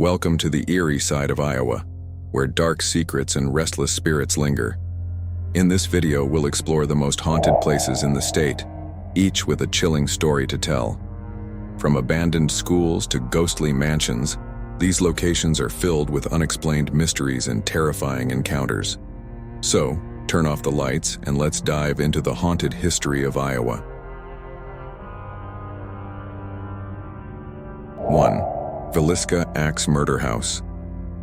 Welcome to the eerie side of Iowa, where dark secrets and restless spirits linger. In this video, we'll explore the most haunted places in the state, each with a chilling story to tell. From abandoned schools to ghostly mansions, these locations are filled with unexplained mysteries and terrifying encounters. So, turn off the lights and let's dive into the haunted history of Iowa. 1. Villisca Axe Murder House.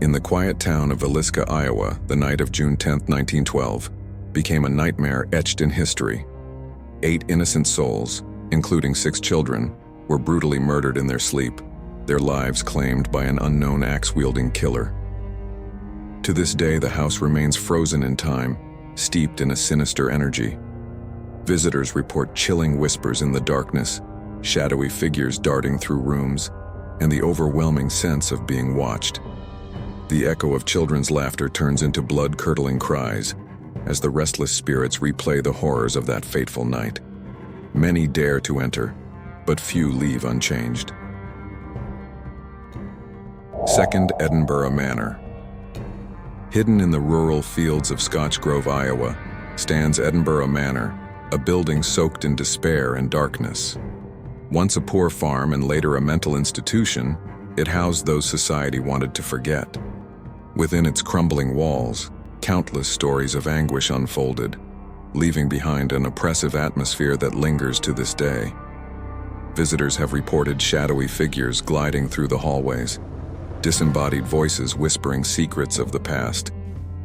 In the quiet town of Villisca, Iowa, the night of June 10, 1912, became a nightmare etched in history. 8 innocent souls, including 6 children, were brutally murdered in their sleep, their lives claimed by an unknown axe-wielding killer. To this day, the house remains frozen in time, steeped in a sinister energy. Visitors report chilling whispers in the darkness, shadowy figures darting through rooms, and the overwhelming sense of being watched. The echo of children's laughter turns into blood-curdling cries as the restless spirits replay the horrors of that fateful night. Many dare to enter, but few leave unchanged. 2nd Edinburgh Manor. Hidden in the rural fields of Scotch Grove, Iowa, stands Edinburgh Manor, a building soaked in despair and darkness. Once a poor farm and later a mental institution, it housed those society wanted to forget. Within its crumbling walls, countless stories of anguish unfolded, leaving behind an oppressive atmosphere that lingers to this day. Visitors have reported shadowy figures gliding through the hallways, disembodied voices whispering secrets of the past,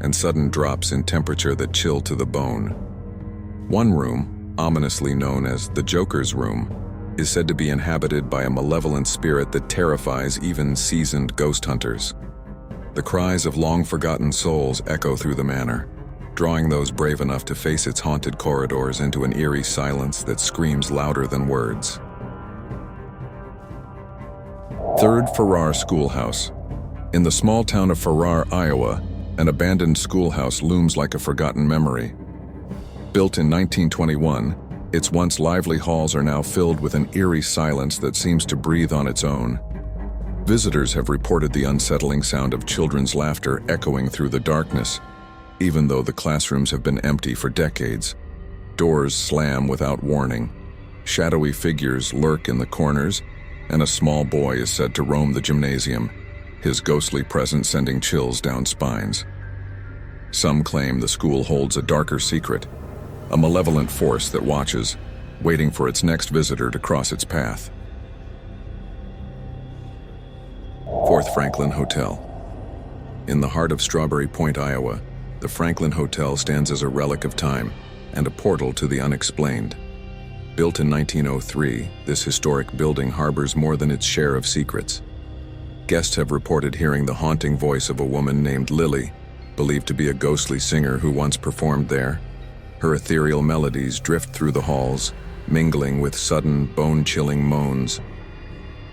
and sudden drops in temperature that chill to the bone. One room, ominously known as the Joker's Room, is said to be inhabited by a malevolent spirit that terrifies even seasoned ghost hunters. The cries of long-forgotten souls echo through the manor, drawing those brave enough to face its haunted corridors into an eerie silence that screams louder than words. 3rd Farrar Schoolhouse. In the small town of Farrar, Iowa, an abandoned schoolhouse looms like a forgotten memory. Built in 1921, its once lively halls are now filled with an eerie silence that seems to breathe on its own. Visitors have reported the unsettling sound of children's laughter echoing through the darkness, even though the classrooms have been empty for decades. Doors slam without warning, shadowy figures lurk in the corners, and a small boy is said to roam the gymnasium, his ghostly presence sending chills down spines. Some claim the school holds a darker secret, a malevolent force that watches, waiting for its next visitor to cross its path. 4th Franklin Hotel. In the heart of Strawberry Point, Iowa, the Franklin Hotel stands as a relic of time and a portal to the unexplained. Built in 1903, this historic building harbors more than its share of secrets. Guests have reported hearing the haunting voice of a woman named Lily, believed to be a ghostly singer who once performed there. Her ethereal melodies drift through the halls, mingling with sudden, bone-chilling moans.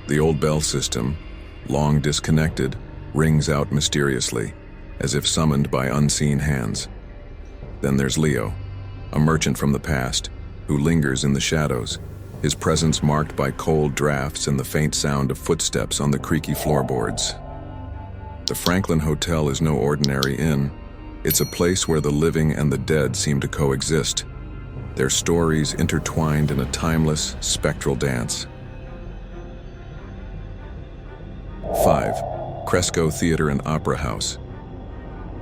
The old bell system, long disconnected, rings out mysteriously, as if summoned by unseen hands. Then there's Leo, a merchant from the past, who lingers in the shadows, his presence marked by cold drafts and the faint sound of footsteps on the creaky floorboards. The Franklin Hotel is no ordinary inn. It's a place where the living and the dead seem to coexist, their stories intertwined in a timeless, spectral dance. 5. Cresco Theater and Opera House.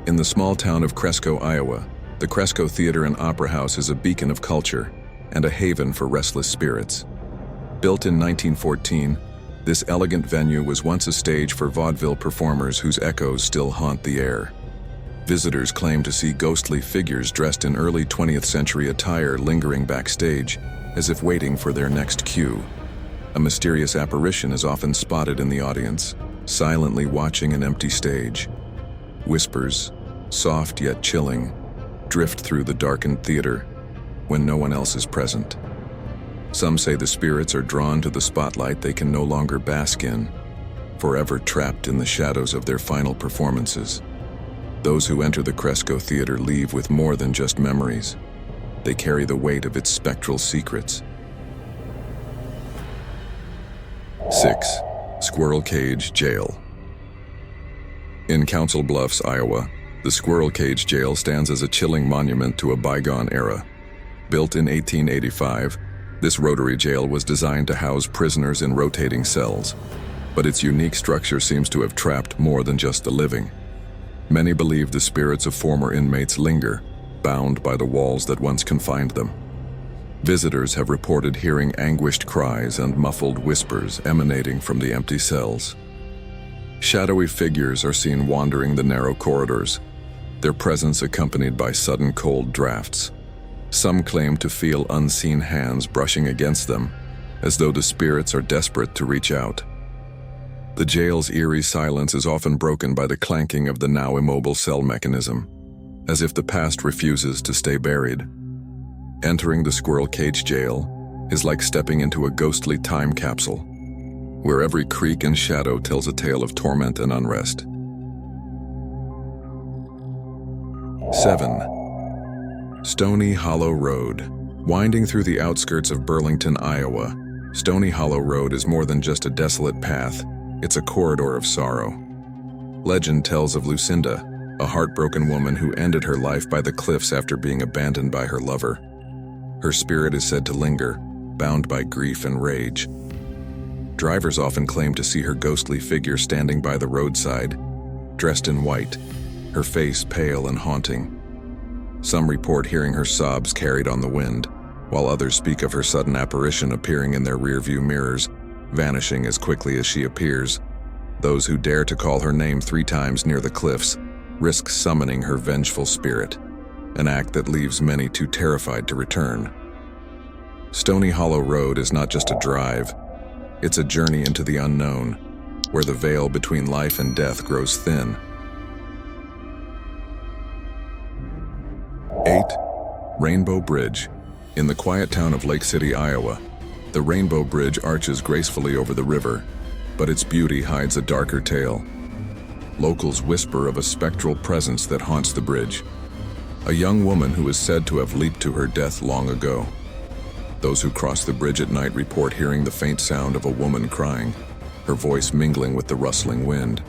In the small town of Cresco, Iowa, the Cresco Theater and Opera House is a beacon of culture and a haven for restless spirits. Built in 1914, this elegant venue was once a stage for vaudeville performers whose echoes still haunt the air. Visitors claim to see ghostly figures dressed in early 20th century attire lingering backstage, as if waiting for their next cue. A mysterious apparition is often spotted in the audience, silently watching an empty stage. Whispers, soft yet chilling, drift through the darkened theater when no one else is present. Some say the spirits are drawn to the spotlight they can no longer bask in, forever trapped in the shadows of their final performances. Those who enter the Cresco Theater leave with more than just memories. They carry the weight of its spectral secrets. 6. Squirrel Cage Jail. In Council Bluffs, Iowa, the Squirrel Cage Jail stands as a chilling monument to a bygone era. Built in 1885, this rotary jail was designed to house prisoners in rotating cells, but its unique structure seems to have trapped more than just the living. Many believe the spirits of former inmates linger, bound by the walls that once confined them. Visitors have reported hearing anguished cries and muffled whispers emanating from the empty cells. Shadowy figures are seen wandering the narrow corridors, their presence accompanied by sudden cold drafts. Some claim to feel unseen hands brushing against them, as though the spirits are desperate to reach out. The jail's eerie silence is often broken by the clanking of the now immobile cell mechanism, as if the past refuses to stay buried. Entering the Squirrel Cage Jail is like stepping into a ghostly time capsule, where every creak and shadow tells a tale of torment and unrest. 7. Stony Hollow Road. Winding through the outskirts of Burlington, Iowa, Stony Hollow Road is more than just a desolate path, it's a corridor of sorrow. Legend tells of Lucinda, a heartbroken woman who ended her life by the cliffs after being abandoned by her lover. Her spirit is said to linger, bound by grief and rage. Drivers often claim to see her ghostly figure standing by the roadside, dressed in white, her face pale and haunting. Some report hearing her sobs carried on the wind, while others speak of her sudden apparition appearing in their rearview mirrors, vanishing as quickly as she appears. Those who dare to call her name 3 times near the cliffs risk summoning her vengeful spirit, an act that leaves many too terrified to return. Stony Hollow Road is not just a drive, it's a journey into the unknown, where the veil between life and death grows thin. 8. Rainbow Bridge. In the quiet town of Lake City, Iowa, the Rainbow Bridge arches gracefully over the river, but its beauty hides a darker tale. Locals whisper of a spectral presence that haunts the bridge, a young woman who is said to have leaped to her death long ago. Those who cross the bridge at night report hearing the faint sound of a woman crying, her voice mingling with the rustling wind.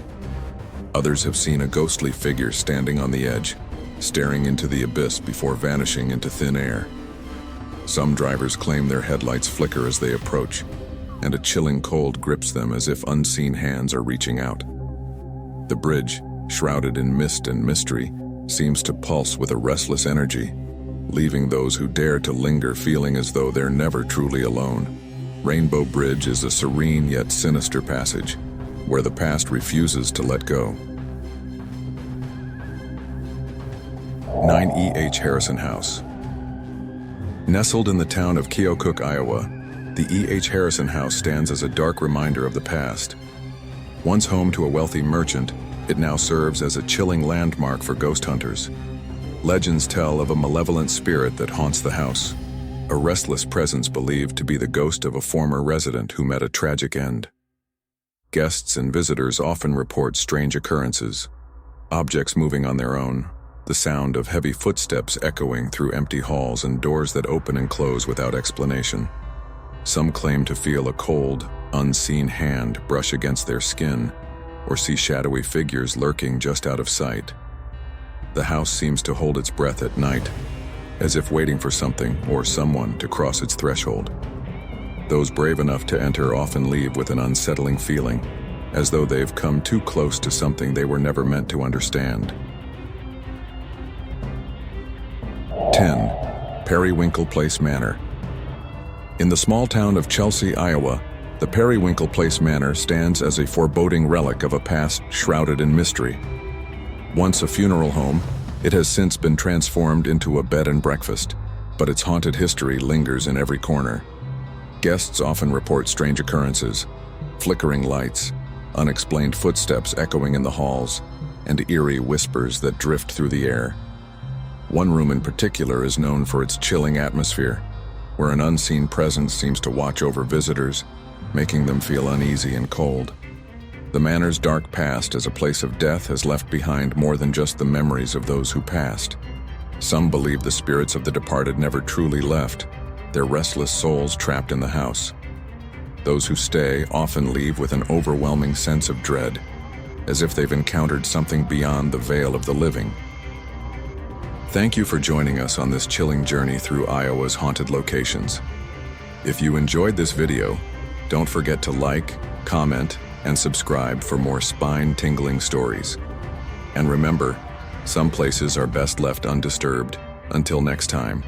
Others have seen a ghostly figure standing on the edge, staring into the abyss before vanishing into thin air. Some drivers claim their headlights flicker as they approach, and a chilling cold grips them as if unseen hands are reaching out. The bridge, shrouded in mist and mystery, seems to pulse with a restless energy, leaving those who dare to linger feeling as though they're never truly alone. Rainbow Bridge is a serene yet sinister passage, where the past refuses to let go. 9 E. H. Harrison House. Nestled in the town of Keokuk, Iowa, the E. H. Harrison House stands as a dark reminder of the past. Once home to a wealthy merchant, it now serves as a chilling landmark for ghost hunters. Legends tell of a malevolent spirit that haunts the house, a restless presence believed to be the ghost of a former resident who met a tragic end. Guests and visitors often report strange occurrences, objects moving on their own, the sound of heavy footsteps echoing through empty halls and doors that open and close without explanation. Some claim to feel a cold, unseen hand brush against their skin, or see shadowy figures lurking just out of sight. The house seems to hold its breath at night, as if waiting for something or someone to cross its threshold. Those brave enough to enter often leave with an unsettling feeling, as though they've come too close to something they were never meant to understand. 10. Periwinkle Place Manor. In the small town of Chelsea, Iowa, the Periwinkle Place Manor stands as a foreboding relic of a past shrouded in mystery. Once a funeral home, it has since been transformed into a bed and breakfast, but its haunted history lingers in every corner. Guests often report strange occurrences, flickering lights, unexplained footsteps echoing in the halls, and eerie whispers that drift through the air. One room in particular is known for its chilling atmosphere, where an unseen presence seems to watch over visitors, making them feel uneasy and cold. The manor's dark past as a place of death has left behind more than just the memories of those who passed. Some believe the spirits of the departed never truly left, their restless souls trapped in the house. Those who stay often leave with an overwhelming sense of dread, as if they've encountered something beyond the veil of the living. Thank you for joining us on this chilling journey through Iowa's haunted locations. If you enjoyed this video, don't forget to like, comment, and subscribe for more spine-tingling stories. And remember, some places are best left undisturbed. Until next time.